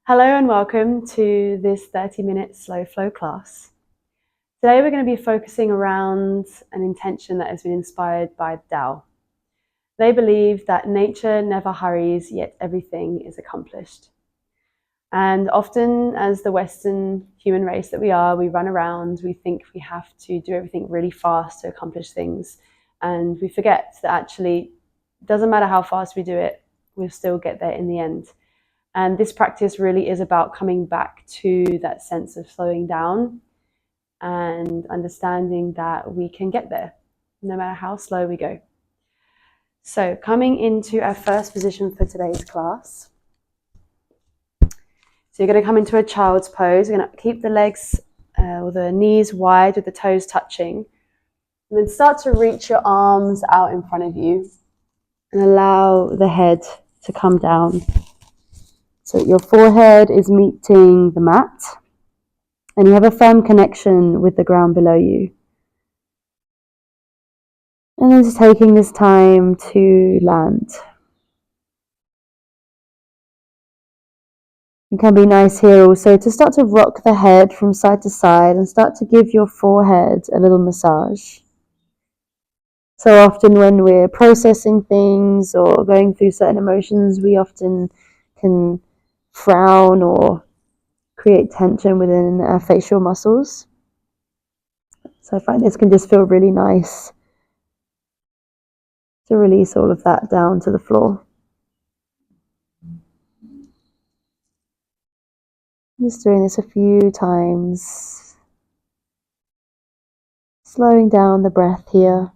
Hello and welcome to this 30-minute Slow Flow class. Today we're going to be focusing around an intention that has been inspired by the Tao. They believe that nature never hurries, yet everything is accomplished. And often, as the Western human race that we are, we run around, we think we have to do everything really fast to accomplish things. And we forget that actually, it doesn't matter how fast we do it, we'll still get there in the end. And this practice really is about coming back to that sense of slowing down and understanding that we can get there, no matter how slow we go. So coming into our first position for today's class. So you're going to come into a child's pose. You're going to keep the legs or the knees wide with the toes touching. And then start to reach your arms out in front of you and allow the head to come down. So your forehead is meeting the mat and you have a firm connection with the ground below you. And then just taking this time to land. It can be nice here also to start to rock the head from side to side and start to give your forehead a little massage. So often when we're processing things or going through certain emotions, we often can frown or create tension within our facial muscles. So I find this can just feel really nice to release all of that down to the floor. Just doing this a few times. Slowing down the breath here.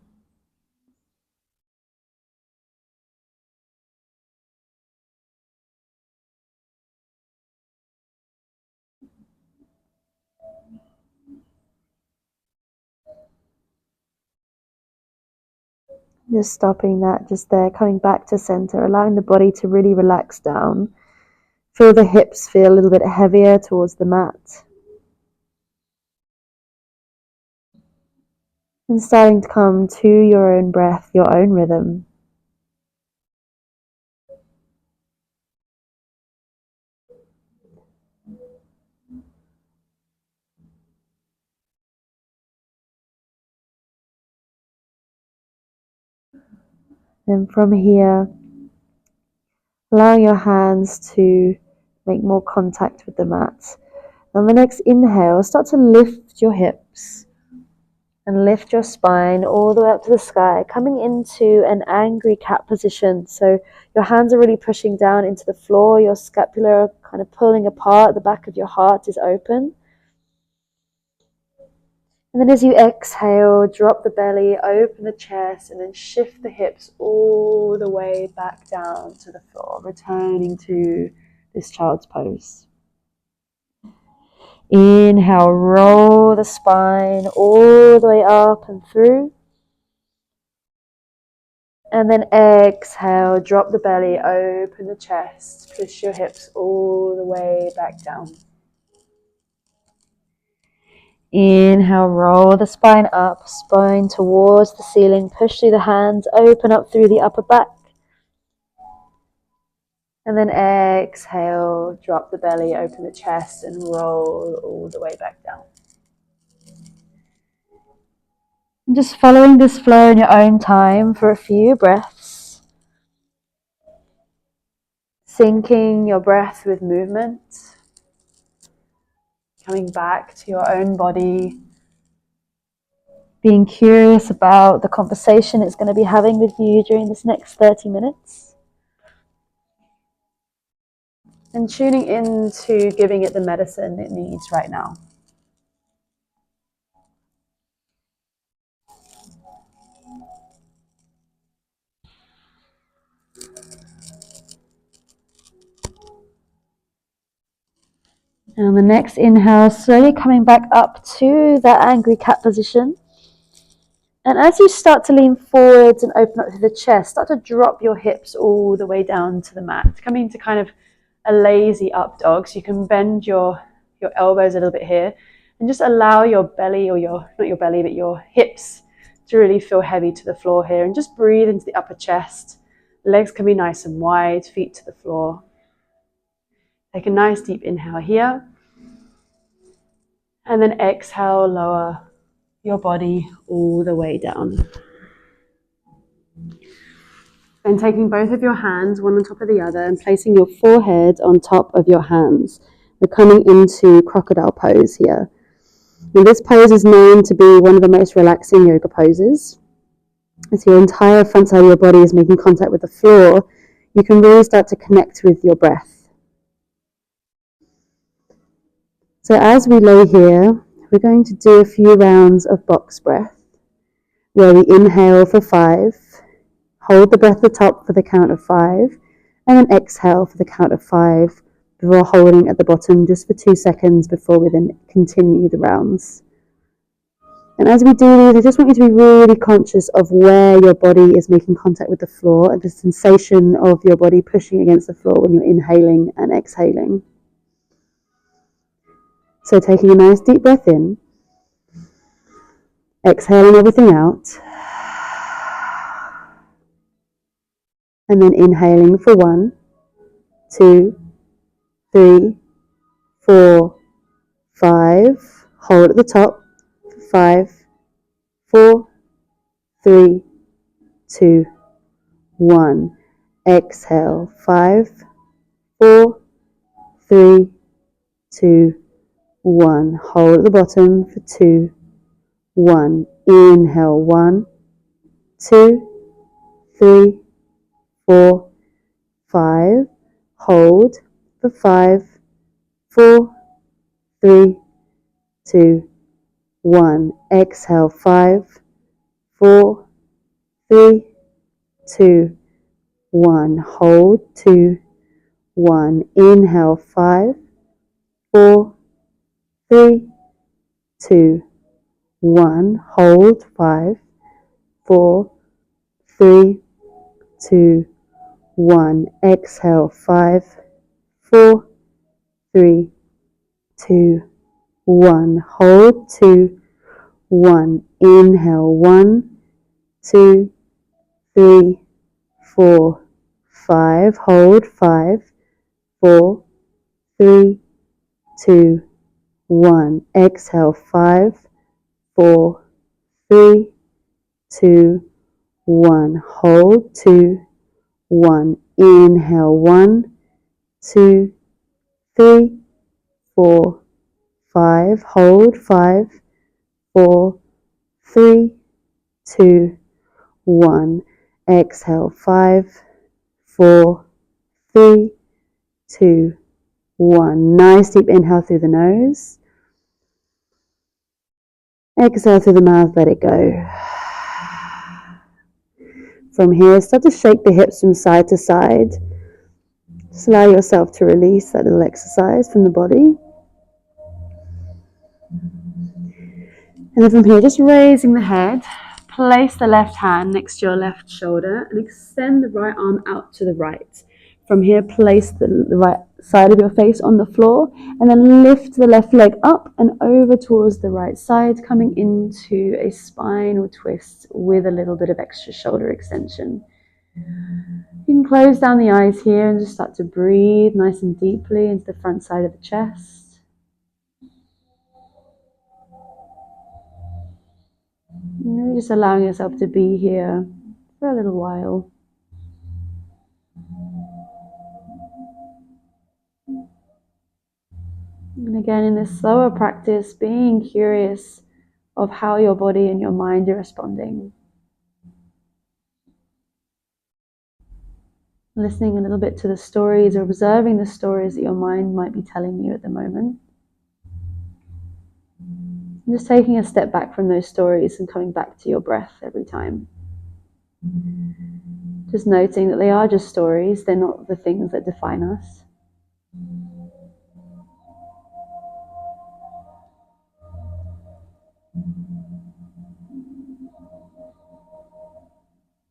Just stopping that just there, coming back to center, allowing the body to really relax down. Feel the hips feel a little bit heavier towards the mat. And starting to come to your own breath, your own rhythm. And from here, allowing your hands to make more contact with the mat. On the next inhale, start to lift your hips and lift your spine all the way up to the sky, coming into an angry cat position. So your hands are really pushing down into the floor, your scapula kind of pulling apart, the back of your heart is open. And then as you exhale, drop the belly, open the chest, and then shift the hips all the way back down to the floor, returning to this child's pose. Inhale, roll the spine all the way up and through. And then exhale, drop the belly, open the chest, push your hips all the way back down. Inhale, roll the spine up, spine towards the ceiling, push through the hands, open up through the upper back. And then exhale, drop the belly, open the chest, and roll all the way back down. And just following this flow in your own time for a few breaths. Syncing your breath with movement. Coming back to your own body. Being curious about the conversation it's going to be having with you during this next 30 minutes. And tuning into giving it the medicine it needs right now. And on the next inhale, slowly coming back up to that angry cat position. And as you start to lean forwards and open up to the chest, start to drop your hips all the way down to the mat. Coming to kind of a lazy up dog. So you can bend your elbows a little bit here and just allow your belly, or not your belly, but your hips to really feel heavy to the floor here. And just breathe into the upper chest. Legs can be nice and wide, feet to the floor. Take a nice deep inhale here. And then exhale, lower your body all the way down. Then taking both of your hands, one on top of the other, and placing your forehead on top of your hands. We're coming into crocodile pose here. Now, this pose is known to be one of the most relaxing yoga poses. As your entire front side of your body is making contact with the floor, you can really start to connect with your breath. So as we lay here, we're going to do a few rounds of box breath, where we inhale for 5, hold the breath at the top for the count of 5, and then exhale for the count of 5, before holding at the bottom just for 2 seconds before we then continue the rounds. And as we do these, I just want you to be really conscious of where your body is making contact with the floor and the sensation of your body pushing against the floor when you're inhaling and exhaling. So taking a nice deep breath in, exhaling everything out, and then inhaling for 1, 2, 3, 4, 5, hold at the top, 5, 4, 3, 2, 1, exhale, 5, 4, 3, 2, 1, hold at the bottom for 2, 1, inhale, 1, 2, 3, 4, 5, hold for 5, 4, 3, 2, 1, exhale, 5, 4, 3, 2, 1, hold, 2, 1, inhale, 5, 4, 3, 2, 1, hold, 5, 4, 3, 2, 1, exhale, 5, 4, 3, 2, 1, hold, 2, 1, inhale, 1, 2, 3, 4, 5, hold, 5, 4, 3, 2, 1, exhale, 5, 4, 3, 2, 1, hold, 2, 1, inhale, 1, 2, 3, 4, 5, hold, 5, 4, 3, 2, 1, exhale, 5, 4, 3, 2, 1. Nice deep inhale through the nose. Exhale through the mouth, let it go. From here, start to shake the hips from side to side. Just allow yourself to release that little exercise from the body. And then from here, just raising the head, place the left hand next to your left shoulder and extend the right arm out to the right. From here, place the right side of your face on the floor and then lift the left leg up and over towards the right side, coming into a spinal twist with a little bit of extra shoulder extension. You can close down the eyes here and just start to breathe nice and deeply into the front side of the chest. You're just allowing yourself to be here for a little while. And again, in this slower practice, being curious of how your body and your mind are responding. Listening a little bit to the stories or observing the stories that your mind might be telling you at the moment. And just taking a step back from those stories and coming back to your breath every time. Just noting that they are just stories, they're not the things that define us.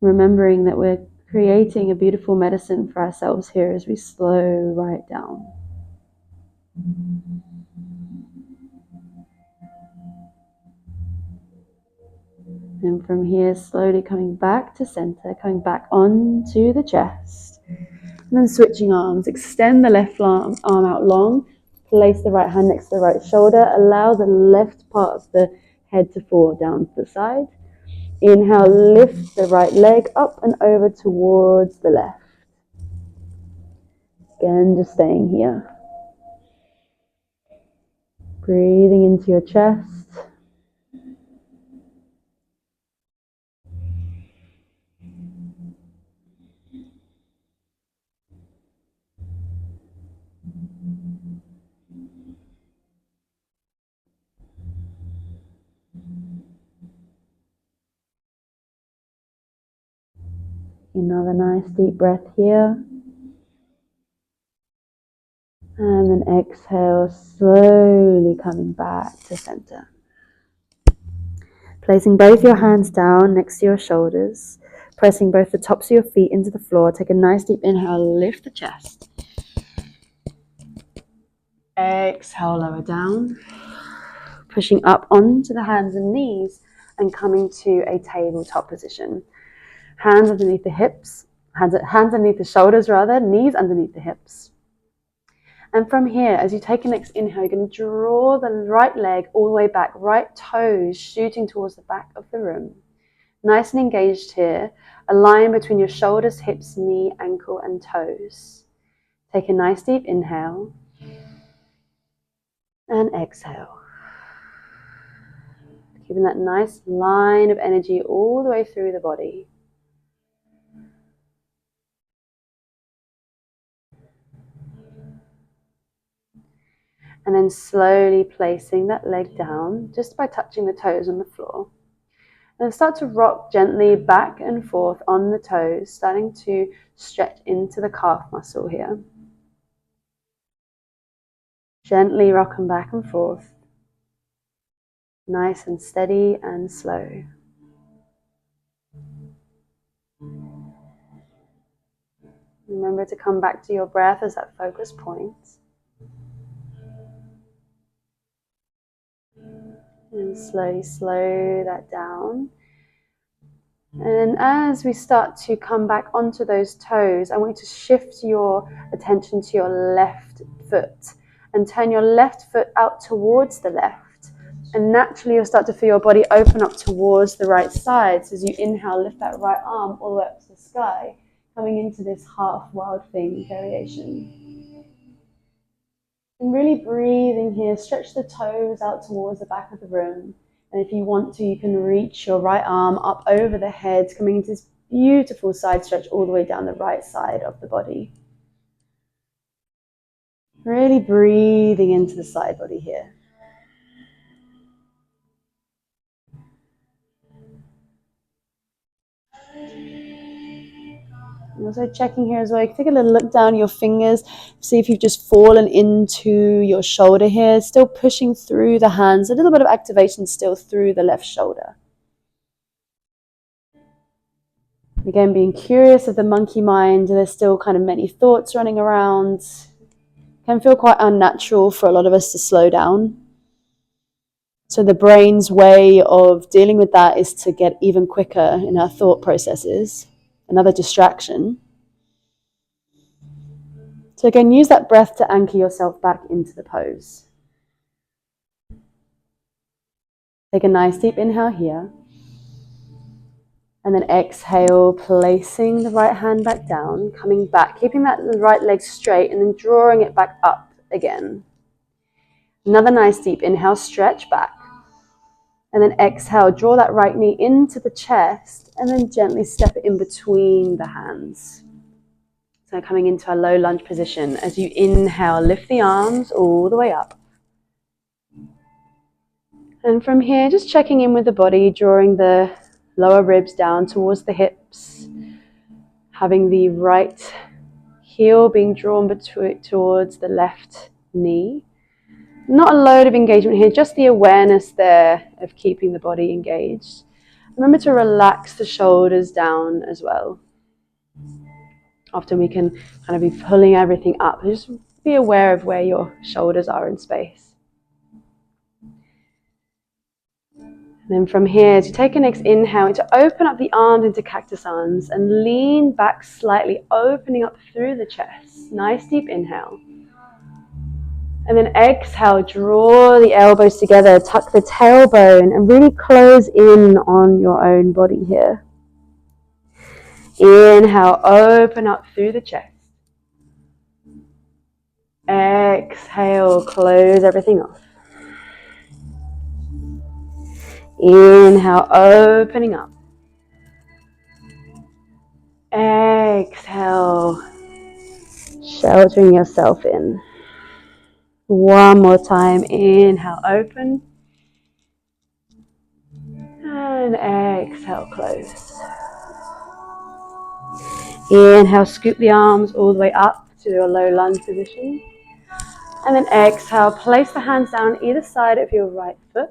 Remembering that we're creating a beautiful medicine for ourselves here as we slow right down. And from here, slowly coming back to center, coming back onto the chest. And then switching arms, extend the left arm out long, place the right hand next to the right shoulder, allow the left part of the head to fall down to the side. Inhale, lift the right leg up and over towards the left. Again, just staying here. Breathing into your chest. Another nice deep breath here. And then exhale, slowly coming back to center. Placing both your hands down next to your shoulders, pressing both the tops of your feet into the floor. Take a nice deep inhale, lift the chest. Exhale, lower down. Pushing up onto the hands and knees and coming to a tabletop position. Hands underneath the hips, hands underneath the shoulders rather, knees underneath the hips. And from here, as you take a next inhale, you're going to draw the right leg all the way back, right toes shooting towards the back of the room. Nice and engaged here. A line between your shoulders, hips, knee, ankle, and toes. Take a nice deep inhale. And exhale. Keeping that nice line of energy all the way through the body. And then slowly placing that leg down just by touching the toes on the floor. And start to rock gently back and forth on the toes, starting to stretch into the calf muscle here. Gently rock them back and forth. Nice and steady and slow. Remember to come back to your breath as that focus point. And slowly slow that down. And as we start to come back onto those toes, I want you to shift your attention to your left foot and turn your left foot out towards the left. And naturally you'll start to feel your body open up towards the right side. So as you inhale, lift that right arm all the way up to the sky, coming into this half wild thing variation. And really breathing here, stretch the toes out towards the back of the room. And if you want to, you can reach your right arm up over the head, coming into this beautiful side stretch all the way down the right side of the body. Really breathing into the side body here. And also checking here as well, you can take a little look down your fingers, see if you've just fallen into your shoulder here, still pushing through the hands, a little bit of activation still through the left shoulder. Again, being curious of the monkey mind, there's still kind of many thoughts running around. Can feel quite unnatural for a lot of us to slow down. So the brain's way of dealing with that is to get even quicker in our thought processes. Another distraction. So again, use that breath to anchor yourself back into the pose. Take a nice deep inhale here. And then exhale, placing the right hand back down, coming back, keeping that right leg straight and then drawing it back up again. Another nice deep inhale, stretch back. And then exhale, draw that right knee into the chest and then gently step it in between the hands. So coming into a low lunge position. As you inhale, lift the arms all the way up. And from here, just checking in with the body, drawing the lower ribs down towards the hips. Having the right heel being drawn towards the left knee. Not a load of engagement here, just the awareness there of keeping the body engaged. Remember to relax the shoulders down as well. Often we can kind of be pulling everything up. Just be aware of where your shoulders are in space. And then from here, as you take your next inhale, to open up the arms into cactus arms and lean back slightly, opening up through the chest. Nice deep inhale. And then exhale, draw the elbows together, tuck the tailbone and really close in on your own body here. Inhale, open up through the chest. Exhale, close everything off. Inhale, opening up. Exhale, sheltering yourself in. One more time. Inhale, open. And exhale, close. Inhale, scoop the arms all the way up to your low lunge position. And then exhale, place the hands down either side of your right foot.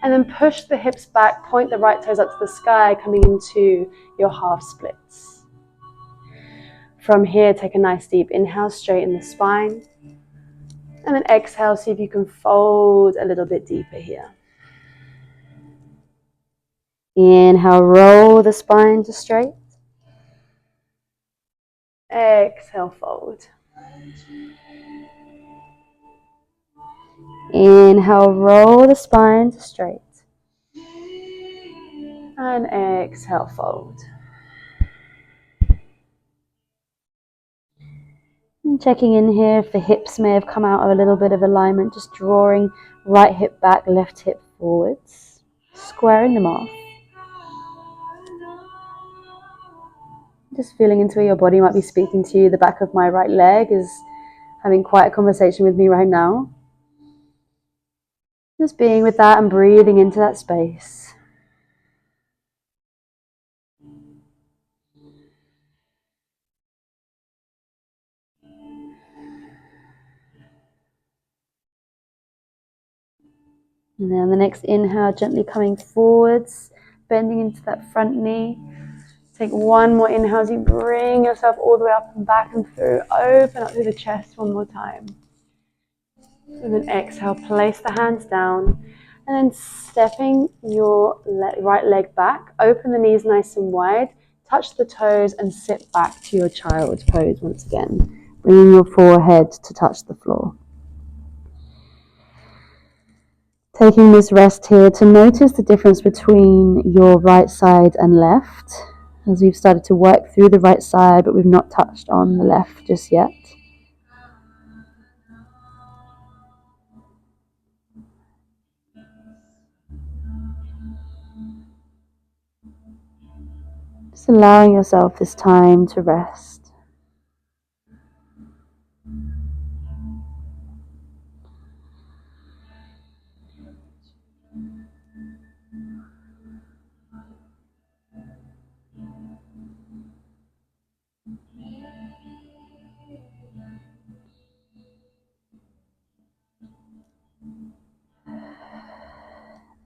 And then push the hips back, point the right toes up to the sky, coming into your half splits. From here, take a nice deep inhale, straighten the spine. And then exhale, see if you can fold a little bit deeper here. Inhale, roll the spine to straight. Exhale, fold. Inhale, roll the spine to straight. And exhale, fold. And checking in here if the hips may have come out of a little bit of alignment, just drawing right hip back, left hip forwards, squaring them off. Just feeling into where your body might be speaking to you. The back of my right leg is having quite a conversation with me right now. Just being with that and breathing into that space. And then the next inhale, gently coming forwards, bending into that front knee. Take one more inhale as you bring yourself all the way up and back and through. Open up through the chest one more time. And then exhale, place the hands down. And then stepping your right leg back, open the knees nice and wide, touch the toes and sit back to your child's pose once again. Bringing your forehead to touch the floor. Taking this rest here to notice the difference between your right side and left, as we've started to work through the right side, but we've not touched on the left just yet. Just allowing yourself this time to rest.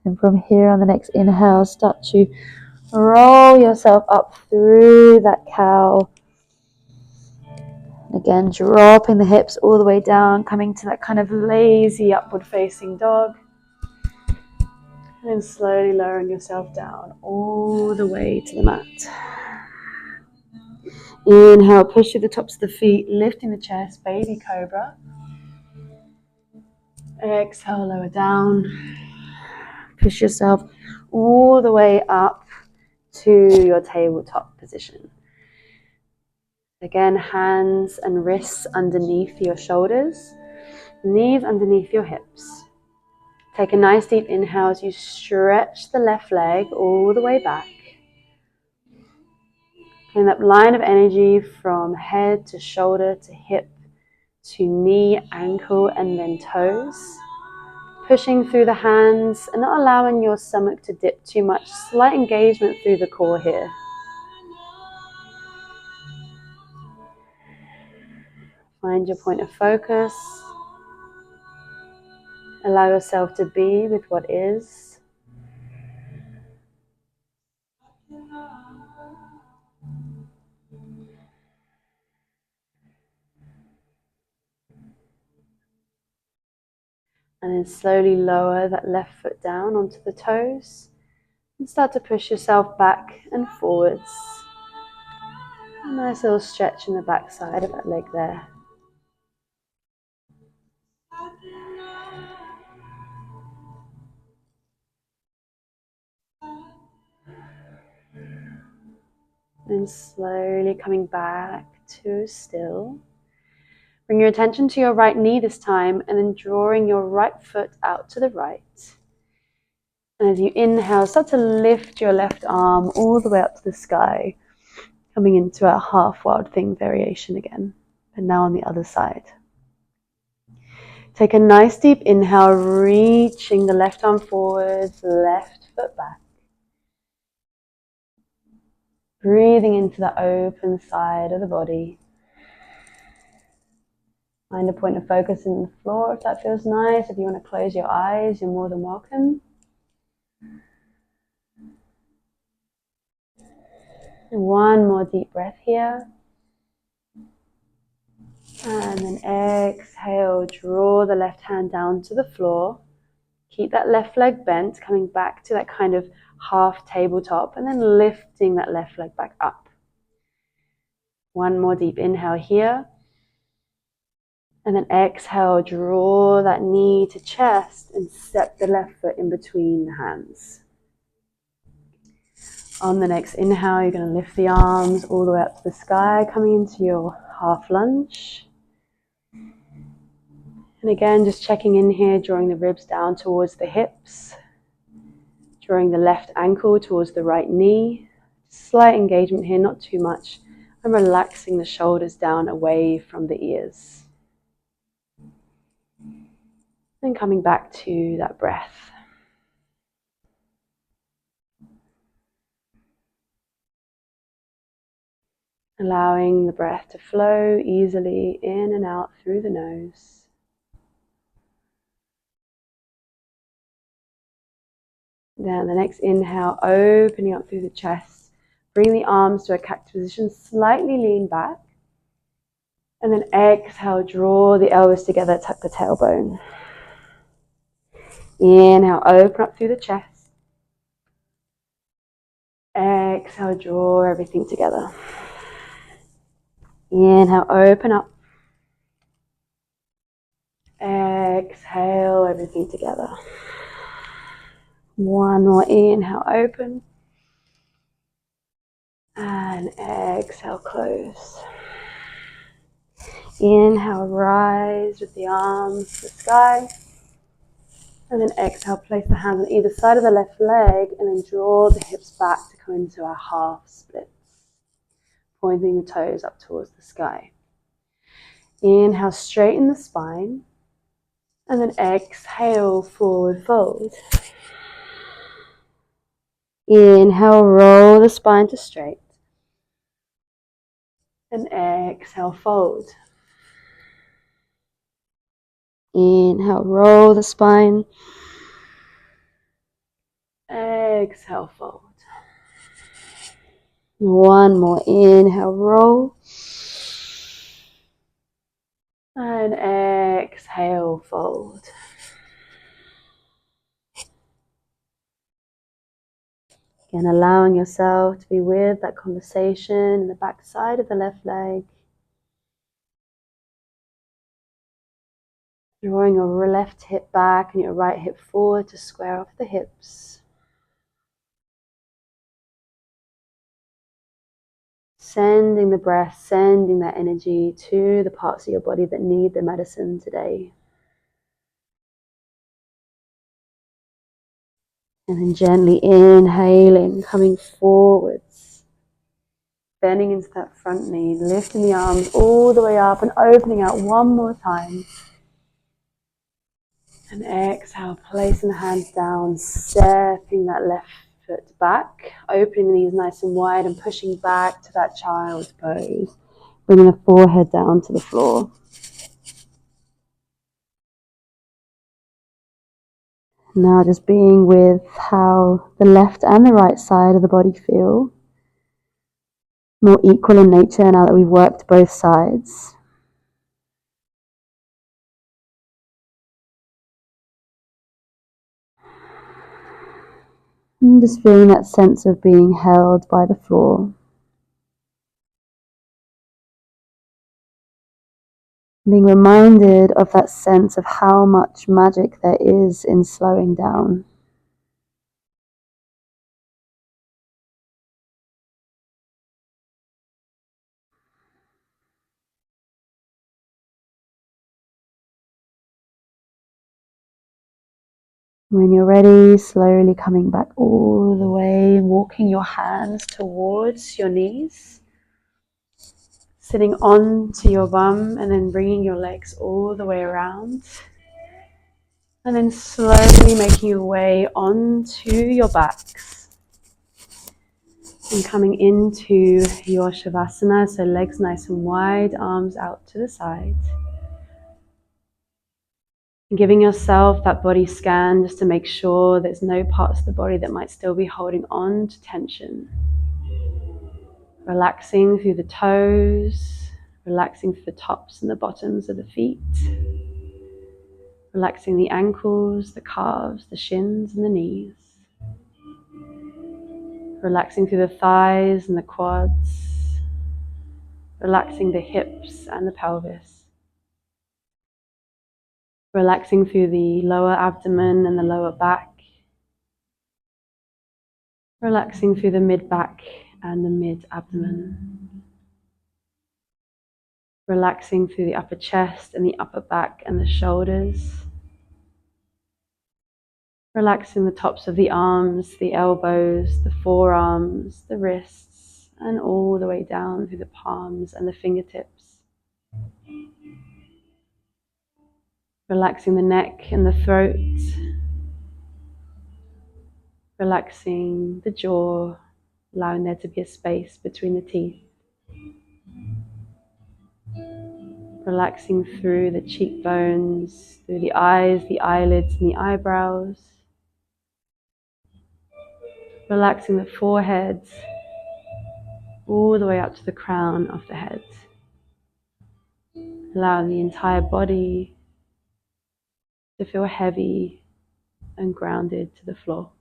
And from here on the next inhale, start to roll yourself up through that cow. Again, dropping the hips all the way down, coming to that kind of lazy upward facing dog. And then slowly lowering yourself down all the way to the mat. Inhale, push through the tops of the feet, lifting the chest, baby cobra. Exhale, lower down. Push yourself all the way up to your tabletop position. Again, hands and wrists underneath your shoulders, knees underneath your hips. Take a nice deep inhale as you stretch the left leg all the way back. And that line of energy from head to shoulder to hip to knee, ankle, and then toes. Pushing through the hands and not allowing your stomach to dip too much. Slight engagement through the core here. Find your point of focus. Allow yourself to be with what is. And then slowly lower that left foot down onto the toes. And start to push yourself back and forwards. A nice little stretch in the back side of that leg there. And slowly coming back to still. Bring your attention to your right knee this time, and then drawing your right foot out to the right. And as you inhale, start to lift your left arm all the way up to the sky, coming into a half wild thing variation again, but now on the other side. Take a nice deep inhale, reaching the left arm forwards, left foot back. Breathing into the open side of the body. Find a point of focus in the floor if that feels nice. If you want to close your eyes, you're more than welcome. And one more deep breath here. And then exhale, draw the left hand down to the floor. Keep that left leg bent, coming back to that kind of half tabletop, and then lifting that left leg back up. One more deep inhale here. And then exhale, draw that knee to chest and step the left foot in between the hands. On the next inhale, you're going to lift the arms all the way up to the sky, coming into your half lunge. And again, just checking in here, drawing the ribs down towards the hips, drawing the left ankle towards the right knee. Slight engagement here, not too much. I'm relaxing the shoulders down away from the ears. And coming back to that breath. Allowing the breath to flow easily in and out through the nose. Then the next inhale, opening up through the chest. Bring the arms to a cactus position, slightly lean back. And then exhale, draw the elbows together, tuck the tailbone. Inhale, open up through the chest. Exhale, draw everything together. Inhale, open up. Exhale, everything together. One more inhale, open. And exhale, close. Inhale, rise with the arms to the sky. And then exhale, place the hands on either side of the left leg and then draw the hips back to come into our half splits. Pointing the toes up towards the sky. Inhale, straighten the spine. And then exhale, forward fold. Inhale, roll the spine to straight. And exhale, fold. Inhale, roll the spine. Exhale, fold. One more, inhale, roll. And exhale, fold. Again, allowing yourself to be with that conversation in the back side of the left leg. Drawing your left hip back and your right hip forward to square off the hips. Sending the breath, sending that energy to the parts of your body that need the medicine today. And then gently inhaling, coming forwards. Bending into that front knee, lifting the arms all the way up and opening out one more time. And exhale, placing the hands down, stepping that left foot back, opening the knees nice and wide and pushing back to that child's pose. Bringing the forehead down to the floor. Now just being with how the left and the right side of the body feel. More equal in nature now that we've worked both sides. And just feeling that sense of being held by the floor. Being reminded of that sense of how much magic there is in slowing down. When you're ready, slowly coming back all the way, walking your hands towards your knees, sitting onto your bum and then bringing your legs all the way around. And then slowly making your way onto your backs and coming into your Shavasana, so legs nice and wide, arms out to the side. And giving yourself that body scan just to make sure there's no parts of the body that might still be holding on to tension. Relaxing through the toes, relaxing through the tops and the bottoms of the feet. Relaxing the ankles, the calves, the shins and the knees. Relaxing through the thighs and the quads. Relaxing the hips and the pelvis. Relaxing through the lower abdomen and the lower back. Relaxing through the mid-back and the mid-abdomen. Relaxing through the upper chest and the upper back and the shoulders. Relaxing the tops of the arms, the elbows, the forearms, the wrists, and all the way down through the palms and the fingertips. Relaxing the neck and the throat. Relaxing the jaw, allowing there to be a space between the teeth. Relaxing through the cheekbones, through the eyes, the eyelids, and the eyebrows. Relaxing the forehead, all the way up to the crown of the head. Allowing the entire body to feel heavy and grounded to the floor.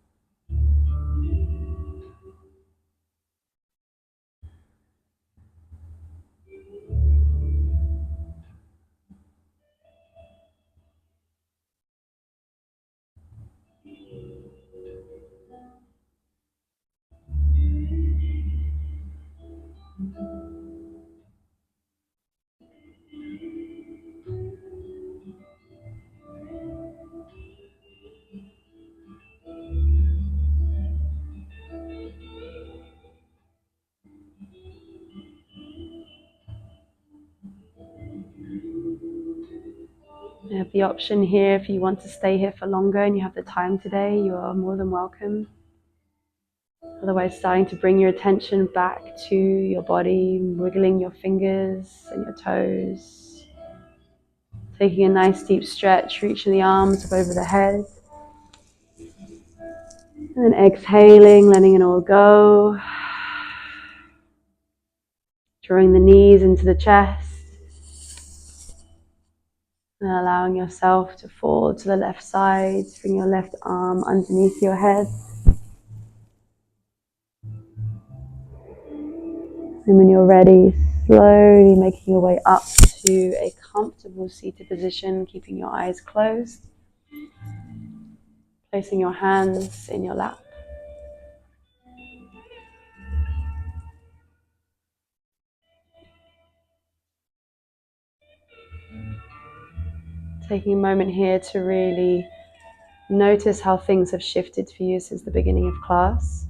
You have the option here, if you want to stay here for longer and you have the time today, you are more than welcome. Otherwise, starting to bring your attention back to your body, wiggling your fingers and your toes. Taking a nice deep stretch, reaching the arms up over the head. And then exhaling, letting it all go. Drawing the knees into the chest. And allowing yourself to fall to the left side. Bring your left arm underneath your head. And when you're ready, slowly making your way up to a comfortable seated position, keeping your eyes closed. Placing your hands in your lap. Taking a moment here to really notice how things have shifted for you since the beginning of class.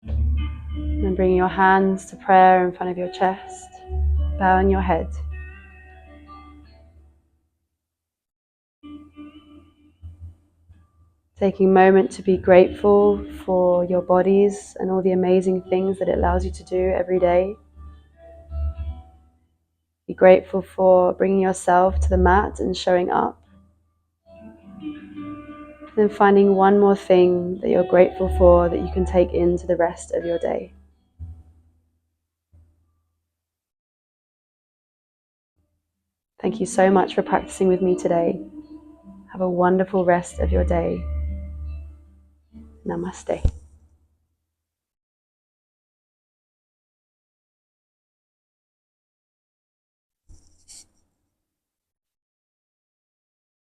And bringing your hands to prayer in front of your chest, bowing your head. Taking a moment to be grateful for your bodies and all the amazing things that it allows you to do every day. Be grateful for bringing yourself to the mat and showing up. And then finding one more thing that you're grateful for that you can take into the rest of your day. Thank you so much for practicing with me today. Have a wonderful rest of your day. Namaste.